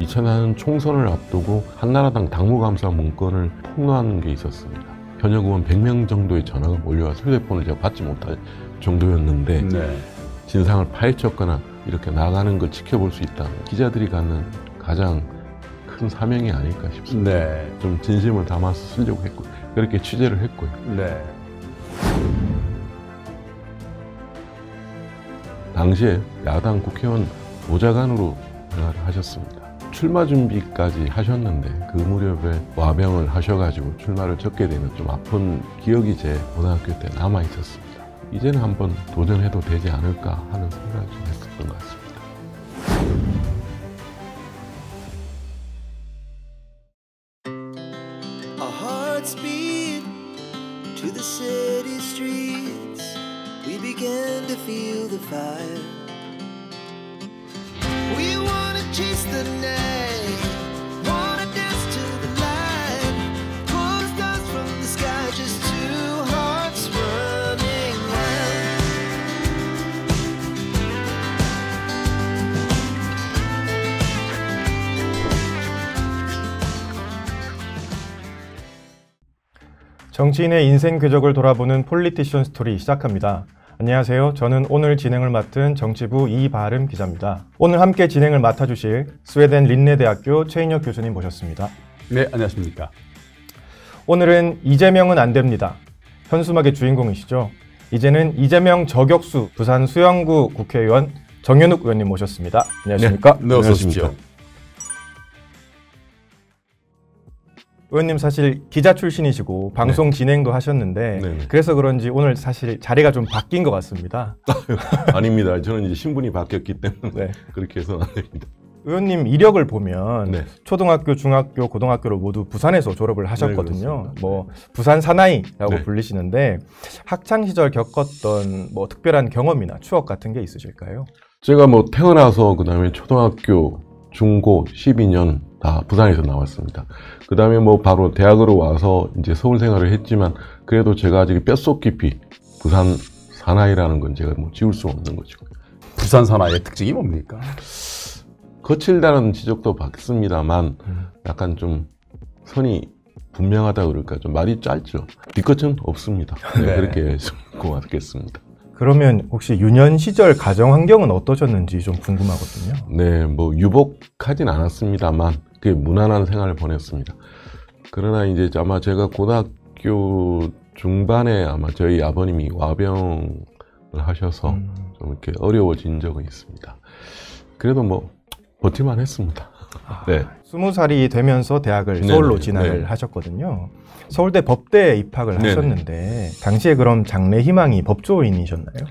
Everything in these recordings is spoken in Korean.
2004년 총선을 앞두고 한나라당 당무감사 문건을 폭로하는 게 있었습니다. 현역 의원 100명 정도의 전화가 몰려와서 휴대폰을 제가 받지 못할 정도였는데 네. 진상을 파헤쳤거나 이렇게 나가는 걸 지켜볼 수 있다. 기자들이 갖는 가장 큰 사명이 아닐까 싶습니다. 네. 좀 진심을 담아서 쓰려고 했고 그렇게 취재를 했고요. 네. 당시에 야당 국회의원 보좌관으로 생활을 하셨습니다. 출마 준비까지 하셨는데 그 무렵에 와병을 하셔가지고 출마를 적게 되는 좀 아픈 기억이 제 고등학교 때 남아 있었습니다. 이제는 한번 도전해도 되지 않을까 하는 생각을 좀 했었던 것 같습니다. Our hearts beat to the city streets. We began to feel the fire. We wanna chase the night, wanna dance to the light. Pull the stars from the sky, just two hearts running wild. 정치인의 인생 궤적을 돌아보는 폴리티션 스토리 시작합니다. 안녕하세요. 저는 오늘 진행을 맡은 정치부 이바름 기자입니다. 오늘 함께 진행을 맡아주실 스웨덴 린네대학교 최인혁 교수님 모셨습니다. 네, 안녕하십니까. 오늘은 이재명은 안 됩니다. 현수막의 주인공이시죠. 이제는 이재명 저격수 부산 수영구 국회의원 정현욱 의원님 모셨습니다. 안녕하십니까? 네, 어서 오십시오. 의원님 사실 기자 출신이시고 방송 진행도 하셨는데 네네. 그래서 그런지 오늘 사실 자리가 좀 바뀐 것 같습니다. 아닙니다. 저는 이제 신분이 바뀌었기 때문에 네. 그렇게 해서는 안 됩니다. 의원님 이력을 보면 네. 초등학교, 중학교, 고등학교를 모두 부산에서 졸업을 하셨거든요. 그렇습니다. 뭐 부산 사나이라고 네. 불리시는데 학창 시절 겪었던 뭐 특별한 경험이나 추억 같은 게 있으실까요? 제가 뭐 태어나서 그다음에 초등학교, 중고 12년 다 부산에서 나왔습니다. 그 다음에 뭐 바로 대학으로 와서 이제 서울 생활을 했지만 그래도 제가 아직 뼛속 깊이 부산 사나이라는 건 제가 뭐 지울 수 없는 거죠. 부산 사나이의 특징이 뭡니까? 거칠다는 지적도 받습니다만 약간 좀 선이 분명하다 그럴까 좀 말이 짧죠. 뒤끝은 없습니다. 네. 그렇게 좀 고맙겠습니다. 그러면 혹시 유년 시절 가정 환경은 어떠셨는지 좀 궁금하거든요. 네, 뭐 유복하진 않았습니다만 그 무난한 생활을 보냈습니다. 그러나 이제 아마 제가 고등학교 중반에 아마 저희 아버님이 와병을 하셔서 좀 이렇게 어려워진 적은 있습니다. 그래도 뭐 버티만 했습니다. 네. 20살이 되면서 대학을 네네. 서울로 진학을 네. 하셨거든요. 서울대 법대에 입학을 네네. 하셨는데 당시에 그럼 장래 희망이 법조인이셨나요?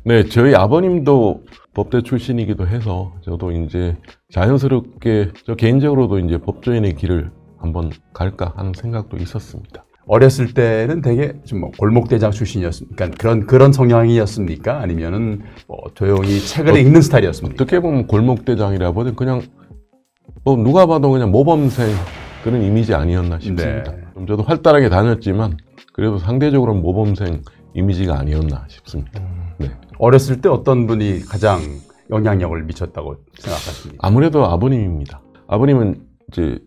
네, 저희 아버님도 법대 출신이기도 해서 저도 이제 자연스럽게 저 개인적으로도 이제 법조인의 길을 한번 갈까 하는 생각도 있었습니다. 어렸을 때는 되게 좀 뭐 골목대장 출신이었습니까? 그런 성향이었습니까? 아니면은 뭐 조용히 책을 읽는 스타일이었습니까? 어떻게 보면 골목대장이라보다 그냥 뭐 누가 봐도 그냥 모범생 그런 이미지 아니었나 싶습니다. 네. 좀 저도 활달하게 다녔지만 그래도 상대적으로 모범생 이미지가 아니었나 싶습니다. 네. 어렸을 때 어떤 분이 가장 영향력을 미쳤다고 생각하십니까? 아무래도 아버님입니다. 아버님은 이제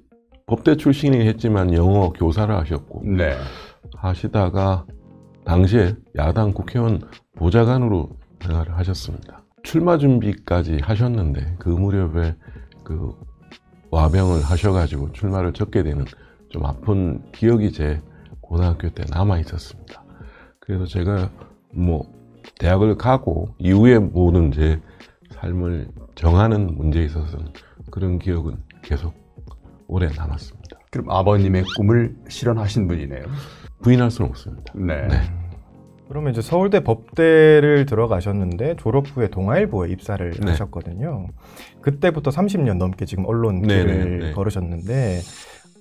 법대 출신이긴 했지만 영어 교사를 하셨고 네. 하시다가 당시에 야당 국회의원 보좌관으로 생활을 하셨습니다. 출마 준비까지 하셨는데 그 무렵에 그 와병을 하셔가지고 출마를 적게 되는 좀 아픈 기억이 제 고등학교 때 남아 있었습니다. 그래서 제가 뭐 대학을 가고 이후에 모든 제 삶을 정하는 문제에 있어서는 그런 기억은 계속 오래 남았습니다. 그럼 아버님의 꿈을 실현하신 분이네요. 부인할 수는 없습니다. 네. 네. 그러면 이제 서울대 법대를 들어가셨는데 졸업 후에 동아일보에 입사를 네. 하셨거든요. 그때부터 30년 넘게 지금 언론 네, 길을 네, 네. 걸으셨는데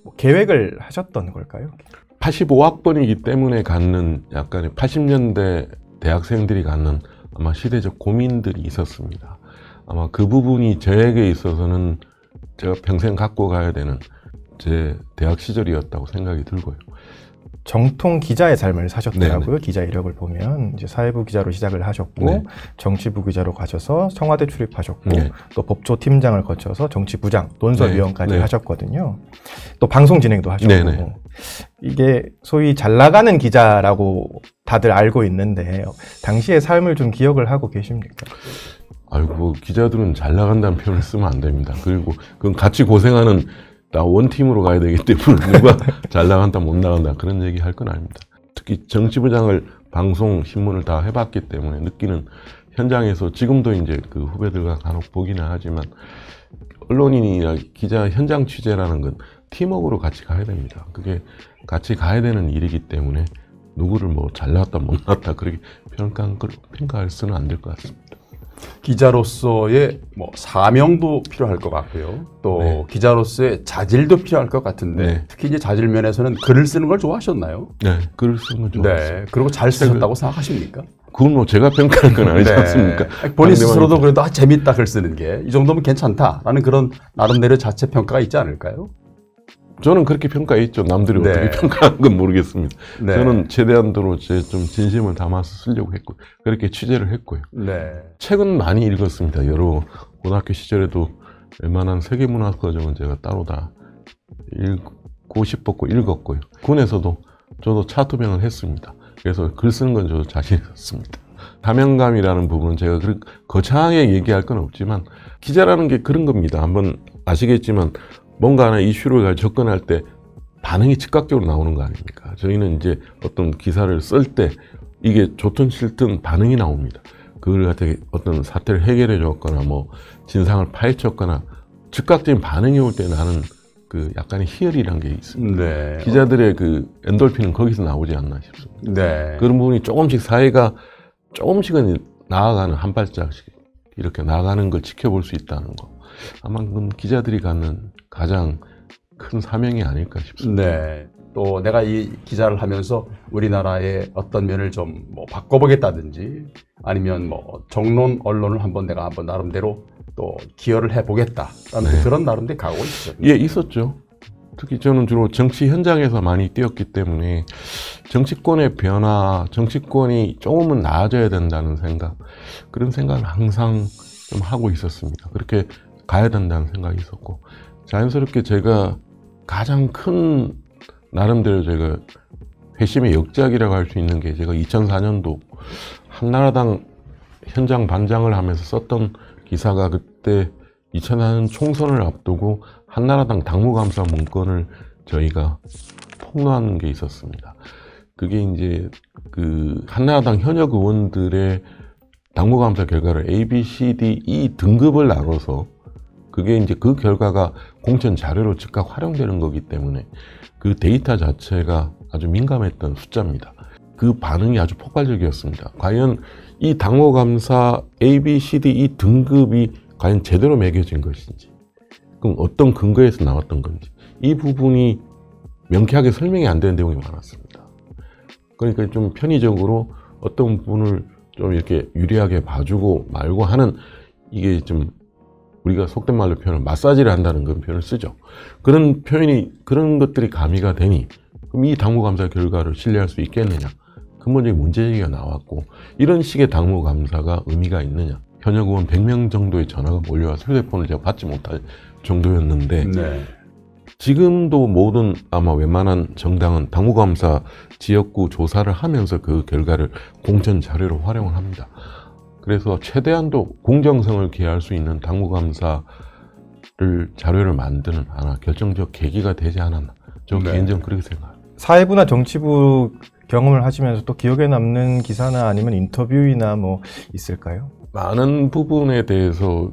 뭐 계획을 하셨던 걸까요? 85학번이기 때문에 갖는 약간의 80년대 대학생들이 갖는 아마 시대적 고민들이 있었습니다. 아마 그 부분이 저에게 있어서는 제가 평생 갖고 가야 되는 제 대학 시절이었다고 생각이 들고요. 정통 기자의 삶을 사셨더라고요. 네네. 기자 이력을 보면 이제 사회부 기자로 시작을 하셨고 네. 정치부 기자로 가셔서 청와대 출입하셨고 네. 또 법조팀장을 거쳐서 정치부장, 논설위원까지 네. 하셨거든요. 또 방송 진행도 하셨고 네네. 이게 소위 잘 나가는 기자라고 다들 알고 있는데 당시의 삶을 좀 기억을 하고 계십니까? 아이고, 기자들은 잘 나간다는 표현을 쓰면 안 됩니다. 그리고 그건 같이 고생하는 다 원팀으로 가야 되기 때문에 누가 잘 나간다 못 나간다 그런 얘기 할 건 아닙니다. 특히 정치부장을 방송, 신문을 다 해봤기 때문에 느끼는 현장에서 지금도 이제 그 후배들과 간혹 보기는 하지만 언론인이나 기자 현장 취재라는 건 팀워크로 같이 가야 됩니다. 그게 같이 가야 되는 일이기 때문에 누구를 뭐 잘 나왔다 못 나왔다 그렇게 평가할 수는 안 될 것 같습니다. 기자로서의 뭐 사명도 필요할 것 같고요. 또 네. 기자로서의 자질도 필요할 것 같은데 네. 특히 이제 자질 면에서는 글을 쓰는 걸 좋아하셨나요? 네, 글을 쓰는 건 좋았어요. 네. 그리고 잘 쓰셨다고 생각하십니까? 그건 뭐 제가 평가할 건 아니지 않습니까? 본인 스스로도 그래도 재밌다 글 쓰는 게 이 정도면 괜찮다라는 그런 나름대로 자체 평가가 있지 않을까요? 저는 그렇게 평가했죠. 남들이 네. 어떻게 평가하는 건 모르겠습니다. 네. 저는 최대한도로 제 좀 진심을 담아서 쓰려고 했고 그렇게 취재를 했고요. 네. 책은 많이 읽었습니다. 여러 고등학교 시절에도 웬만한 세계문화 과정은 제가 따로 다 읽고 싶었고 읽었고요. 군에서도 저도 차투병을 했습니다. 그래서 글 쓰는 건 저도 자신 있었습니다. 사명감이라는 부분은 제가 거창하게 얘기할 건 없지만 기자라는 게 그런 겁니다. 한번 아시겠지만 뭔가 하나 이슈를 접근할 때 반응이 즉각적으로 나오는 거 아닙니까? 저희는 이제 어떤 기사를 쓸 때 이게 좋든 싫든 반응이 나옵니다. 그걸 갖다 어떤 사태를 해결해 줬거나 뭐 진상을 파헤쳤거나 즉각적인 반응이 올 때 나는 그 약간의 희열이란 게 있습니다. 네. 기자들의 그 엔돌핀은 거기서 나오지 않나 싶습니다. 네. 그런 부분이 조금씩 사회가 조금씩은 나아가는 한 발짝씩 이렇게 나아가는 걸 지켜볼 수 있다는 거. 아마 그건 기자들이 갖는 가장 큰 사명이 아닐까 싶습니다. 네. 또 내가 이 기자를 하면서 우리나라의 어떤 면을 좀 뭐 바꿔보겠다든지 아니면 뭐 정론 언론을 한번 내가 한번 나름대로 또 기여를 해보겠다라는 네. 그런 나름대로 각오가 있죠. 예, 있었죠. 특히 저는 주로 정치 현장에서 많이 뛰었기 때문에 정치권의 변화, 정치권이 조금은 나아져야 된다는 생각, 그런 생각을 항상 좀 하고 있었습니다. 그렇게 가야 된다는 생각이 있었고 자연스럽게 제가 가장 큰 나름대로 제가 회심의 역작이라고 할 수 있는 게 제가 2004년도 한나라당 현장 반장을 하면서 썼던 기사가 그때 2004년 총선을 앞두고 한나라당 당무감사 문건을 저희가 폭로한 게 있었습니다. 그게 이제 그 한나라당 현역 의원들의 당무감사 결과를 A, B, C, D, E 등급을 나눠서 그게 이제 그 결과가 공천 자료로 즉각 활용되는 거기 때문에 그 데이터 자체가 아주 민감했던 숫자입니다. 그 반응이 아주 폭발적이었습니다. 과연 이 당무감사 A, B, C, D, E 등급이 과연 제대로 매겨진 것인지, 그럼 어떤 근거에서 나왔던 건지, 이 부분이 명쾌하게 설명이 안 되는 내용이 많았습니다. 그러니까 좀 편의적으로 어떤 부분을 좀 이렇게 유리하게 봐주고 말고 하는, 이게 좀 우리가 속된 말로 표현을 마사지를 한다는 그런 표현을 쓰죠. 그런 표현이, 그런 것들이 가미가 되니 그럼 이 당무감사 결과를 신뢰할 수 있겠느냐, 근본적인 문제제기가 나왔고, 이런 식의 당무감사가 의미가 있느냐. 현역 의원 100명 정도의 전화가 몰려와서 휴대폰을 제가 받지 못할 정도였는데 네. 지금도 모든 아마 웬만한 정당은 당무감사 지역구 조사를 하면서 그 결과를 공천 자료로 활용을 합니다. 그래서 최대한도 공정성을 기할 수 있는 당무감사를 자료를 만드는 하나 결정적 계기가 되지 않았나. 저 네. 개인적으로 그렇게 생각합니다. 사회부나 정치부 경험을 하시면서 또 기억에 남는 기사나 아니면 인터뷰나 뭐 있을까요? 많은 부분에 대해서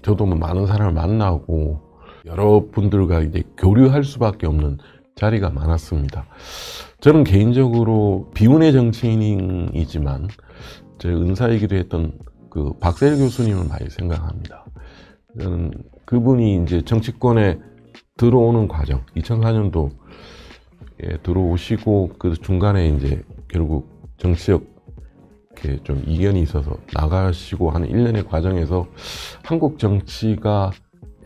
저도 뭐 많은 사람을 만나고 여러 분들과 이제 교류할 수밖에 없는 자리가 많았습니다. 저는 개인적으로 비운의 정치인이지만 제 은사이기도 했던 그 박세일 교수님을 많이 생각합니다. 저는 그분이 이제 정치권에 들어오는 과정, 2004년도 들어오시고 그 중간에 이제 결국 정치적 이렇게 좀 이견이 있어서 나가시고 하는 1년의 과정에서 한국 정치가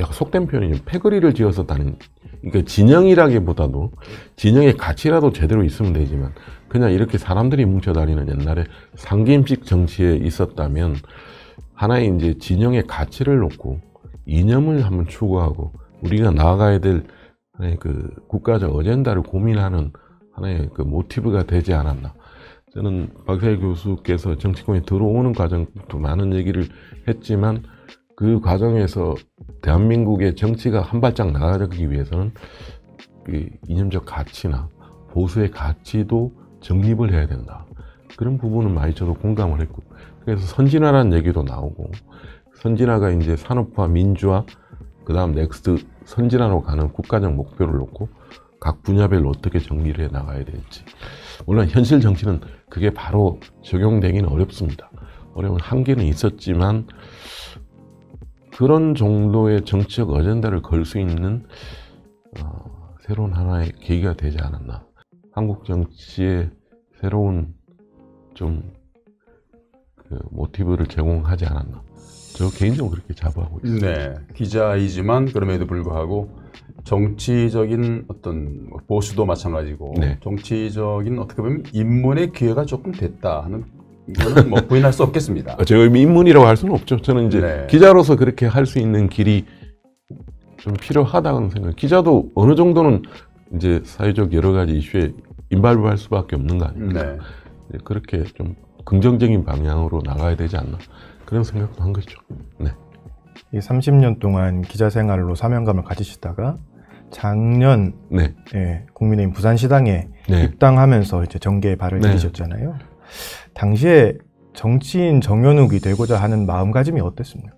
약간 속된 표현이죠. 패거리를 지어서 다는 그러니까 진영이라기보다도 진영의 가치라도 제대로 있으면 되지만 그냥 이렇게 사람들이 뭉쳐다니는 옛날에 상김식 정치에 있었다면 하나의 이제 진영의 가치를 놓고 이념을 한번 추구하고 우리가 나아가야 될 하나의 그 국가적 어젠다를 고민하는 하나의 그 모티브가 되지 않았나. 저는 박사일 교수께서 정치권에 들어오는 과정부터 많은 얘기를 했지만 그 과정에서 대한민국의 정치가 한 발짝 나아가기 위해서는 그 이념적 가치나 보수의 가치도 정립을 해야 된다. 그런 부분은 많이 저도 공감을 했고 그래서 선진화라는 얘기도 나오고 선진화가 이제 산업화, 민주화, 그 다음 넥스트 선진화로 가는 국가적 목표를 놓고 각 분야별로 어떻게 정리를 해 나가야 될지. 물론 현실 정치는 그게 바로 적용되기는 어렵습니다. 어려운 한계는 있었지만 그런 정도의 정치적 어젠다를 걸 수 있는 새로운 하나의 계기가 되지 않았나. 한국 정치에 새로운 좀 그 모티브를 제공하지 않았나. 저 개인적으로 그렇게 자부하고 있습니다. 네, 기자이지만 그럼에도 불구하고 정치적인 어떤 보수도 마찬가지고 네. 정치적인 어떻게 보면 입문의 기회가 조금 됐다 하는 이거는 뭐 부인할 수 없겠습니다. 제가 인문이라고 할 수는 없죠. 저는 이제 네. 기자로서 그렇게 할 수 있는 길이 좀 필요하다는 생각. 기자도 어느 정도는 이제 사회적 여러 가지 이슈에 인발부할 수밖에 없는 거 아닙니까? 네. 그렇게 좀 긍정적인 방향으로 나가야 되지 않나 그런 생각도 한 거죠. 네. 이 30년 동안 기자 생활로 사명감을 가지시다가 작년 네. 국민의힘 부산시당에 네. 입당하면서 이제 정계에 발을 네. 들이셨잖아요. 당시에 정치인 정연욱이 되고자 하는 마음가짐이 어땠습니까?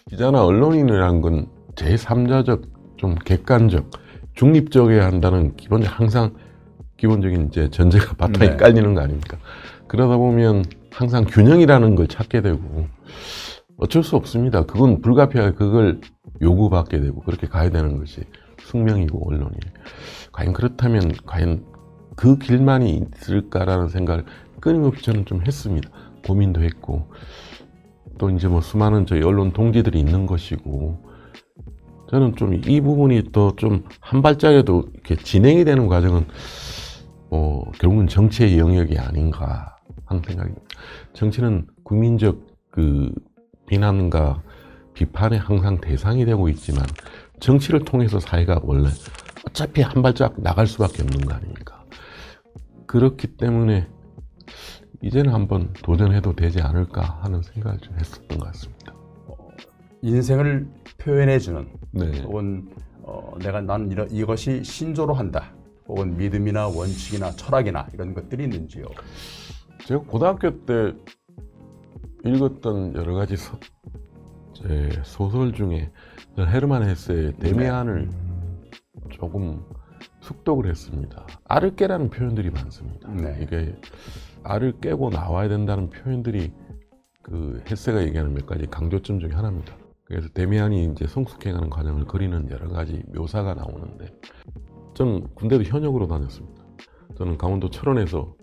기자나 언론인이라는 건 제3자적, 좀 객관적, 중립적이어야 한다는 항상 기본적인 이제 전제가 바탕에 네. 깔리는 거 아닙니까? 그러다 보면 항상 균형이라는 걸 찾게 되고 어쩔 수 없습니다. 그건 불가피하게 그걸 요구받게 되고 그렇게 가야 되는 것이 숙명이고 언론이. 과연 그렇다면 과연 그 길만이 있을까라는 생각을 끊임없이 저는 좀 했습니다. 고민도 했고 또 이제 뭐 수많은 저희 언론 동지들이 있는 것이고 저는 좀 이 부분이 또 좀 한 발짝에도 이렇게 진행이 되는 과정은 결국은 정치의 영역이 아닌가 하는 생각입니다. 정치는 국민적 그 비난과 비판에 항상 대상이 되고 있지만 정치를 통해서 사회가 원래 어차피 한 발짝 나갈 수밖에 없는 거 아닙니까? 그렇기 때문에 이제는 한번 도전해도 되지 않을까 하는 생각을 좀 했었던 것 같습니다. 인생을 표현해주는 네. 혹은 나는 이것이 신조로 한다. 혹은 믿음이나 원칙이나 철학이나 이런 것들이 있는지요? 제가 고등학교 때 읽었던 여러 가지 소설 중에 헤르만 헤세의 데미안을 조금 숙독을 했습니다. 알을 깨라는 표현들이 많습니다. 네. 이게 알을 깨고 나와야 된다는 표현들이 그 헤세가 얘기하는 몇 가지 강조점 중에 하나입니다. 그래서 데미안이 이제 성숙해가는 과정을 그리는 여러 가지 묘사가 나오는데 저는 군대도 현역으로 다녔습니다. 저는 강원도 철원에서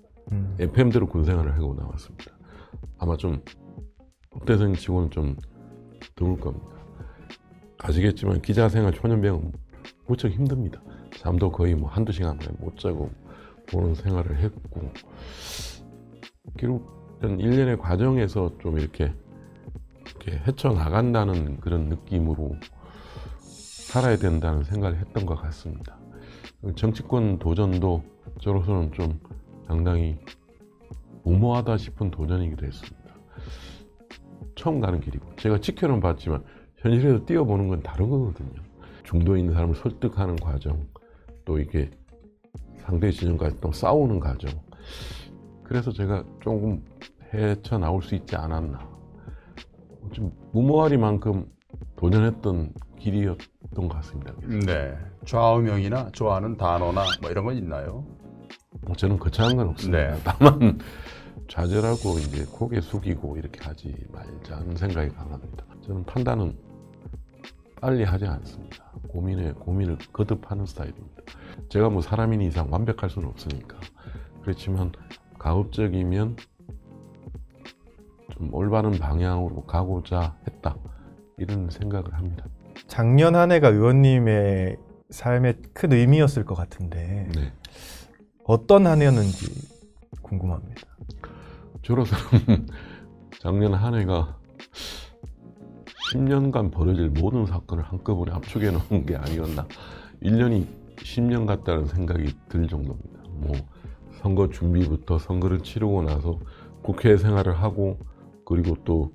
FM대로 군생활을 하고 나왔습니다. 아마 좀 법대생 치고는 좀 드물 겁니다. 아시겠지만 기자 생활 초년병은 무척 힘듭니다. 잠도 거의 뭐 한두 시간 만에 못 자고 보는 생활을 했고 결국 1년의 과정에서 좀 이렇게 헤쳐나간다는 그런 느낌으로 살아야 된다는 생각을 했던 것 같습니다. 정치권 도전도 저로서는 좀 상당히 무모하다 싶은 도전이기도 했습니다. 처음 가는 길이고 제가 지켜는 봤지만 현실에서 뛰어보는 건 다른 거거든요. 중도에 있는 사람을 설득하는 과정, 또 이게 상대 진영과 또 싸우는 과정. 그래서 제가 조금 헤쳐나올 수 있지 않았나. 좀 무모하리만큼 도전했던 길이었던 것 같습니다. 네. 좌우명이나 좋아하는 단어나 뭐 이런 건 있나요? 저는 거창한 건 없습니다. 네. 다만 좌절하고 이제 고개 숙이고 이렇게 하지 말자는 생각이 강합니다. 저는 판단은 빨리 하지 않습니다. 고민을 거듭하는 스타일입니다. 제가 뭐 사람인 이상 완벽할 수는 없으니까. 그렇지만 가급적이면 좀 올바른 방향으로 가고자 했다. 이런 생각을 합니다. 작년 한 해가 의원님의 삶의 큰 의미였을 것 같은데 네. 어떤 한 해였는지 궁금합니다. 저로서는 작년 한 해가 10년간 벌어질 모든 사건을 한꺼번에 압축해 놓은 게 아니었나. 1년이 10년 같다는 생각이 들 정도입니다. 뭐 선거 준비부터 선거를 치르고 나서 국회 생활을 하고, 그리고 또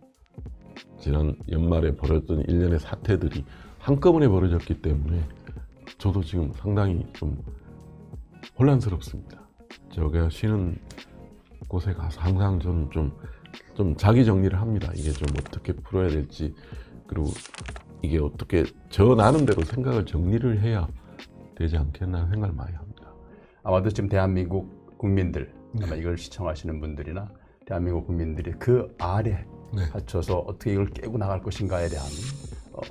지난 연말에 벌어졌던 일련의 사태들이 한꺼번에 벌어졌기 때문에 저도 지금 상당히 좀 혼란스럽습니다. 제가 쉬는 곳에 가서 항상 저는 좀 자기 정리를 합니다. 이게 좀 어떻게 풀어야 될지, 그리고 이게 어떻게 저 나름대로 생각을 정리를 해야 되지 않겠나 하는 생각을 많이 합니다. 아마도 지금 대한민국 국민들, 아마 이걸 시청하시는 분들이나 대한민국 국민들이 그 아래 네. 갖춰서 어떻게 이걸 깨고 나갈 것인가에 대한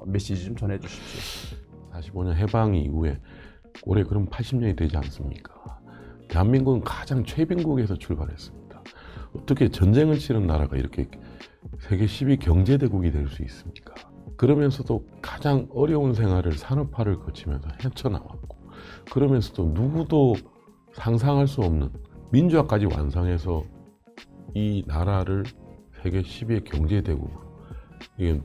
메시지 좀 전해주십시오. 45년 해방 이후에 올해 그럼 80년이 되지 않습니까? 대한민국은 가장 최빈국에서 출발했습니다. 어떻게 전쟁을 치른 나라가 이렇게 세계 10위 경제대국이 될 수 있습니까? 그러면서도 가장 어려운 생활을 산업화를 거치면서 헤쳐나왔고, 그러면서도 누구도 상상할 수 없는 민주화까지 완성해서 이 나라를 세계 10위의 경제대국으로, 이게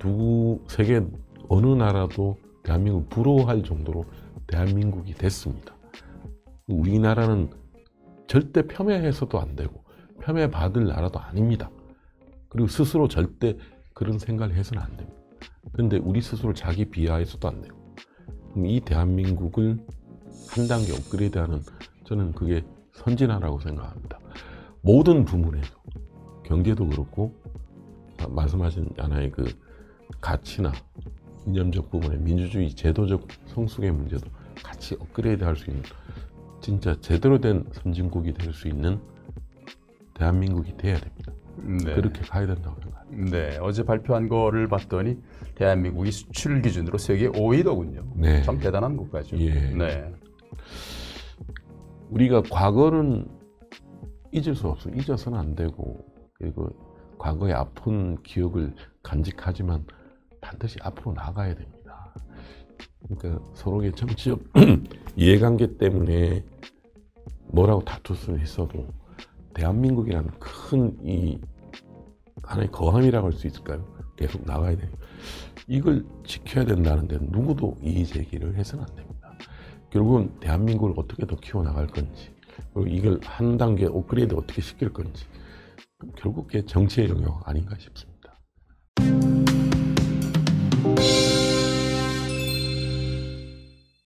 세계 어느 나라도 대한민국을 부러워할 정도로 대한민국이 됐습니다. 우리나라는 절대 폄훼해서도 안 되고 폄훼받을 나라도 아닙니다. 그리고 스스로 절대 그런 생각을 해서는 안 됩니다. 그런데 우리 스스로 자기 비하해서도 안 되고, 그럼 이 대한민국을 한 단계 업그레이드하는, 저는 그게 선진화라고 생각합니다. 모든 부문에서, 경제도 그렇고 말씀하신 하나의 그 가치나 이념적 부분의 민주주의 제도적 성숙의 문제도 같이 업그레이드 할 수 있는, 진짜 제대로 된 선진국이 될 수 있는 대한민국이 돼야 됩니다. 네. 그렇게 가야 된다고 생각합니다. 네, 어제 발표한 거를 봤더니 대한민국이 수출 기준으로 세계 5위더군요. 네. 참 대단한 국가죠. 예. 네. 우리가 과거는 잊을 수 없어. 잊어서는 안 되고, 그리고 과거의 아픈 기억을 간직하지만 반드시 앞으로 나가야 됩니다. 그러니까 서로의 정치적 이해관계 때문에 뭐라고 다툴 수는 있어도 대한민국이라는 큰 이 하나의 거함이라고 할 수 있을까요? 계속 나가야 돼요. 이걸 지켜야 된다는데 누구도 이의 제기를 해서는 안 됩니다. 결국은 대한민국을 어떻게 더 키워나갈 건지, 그리고 이걸 한 단계 업그레이드 어떻게 시킬 건지, 결국 그게 정치의 영역 아닌가 싶습니다.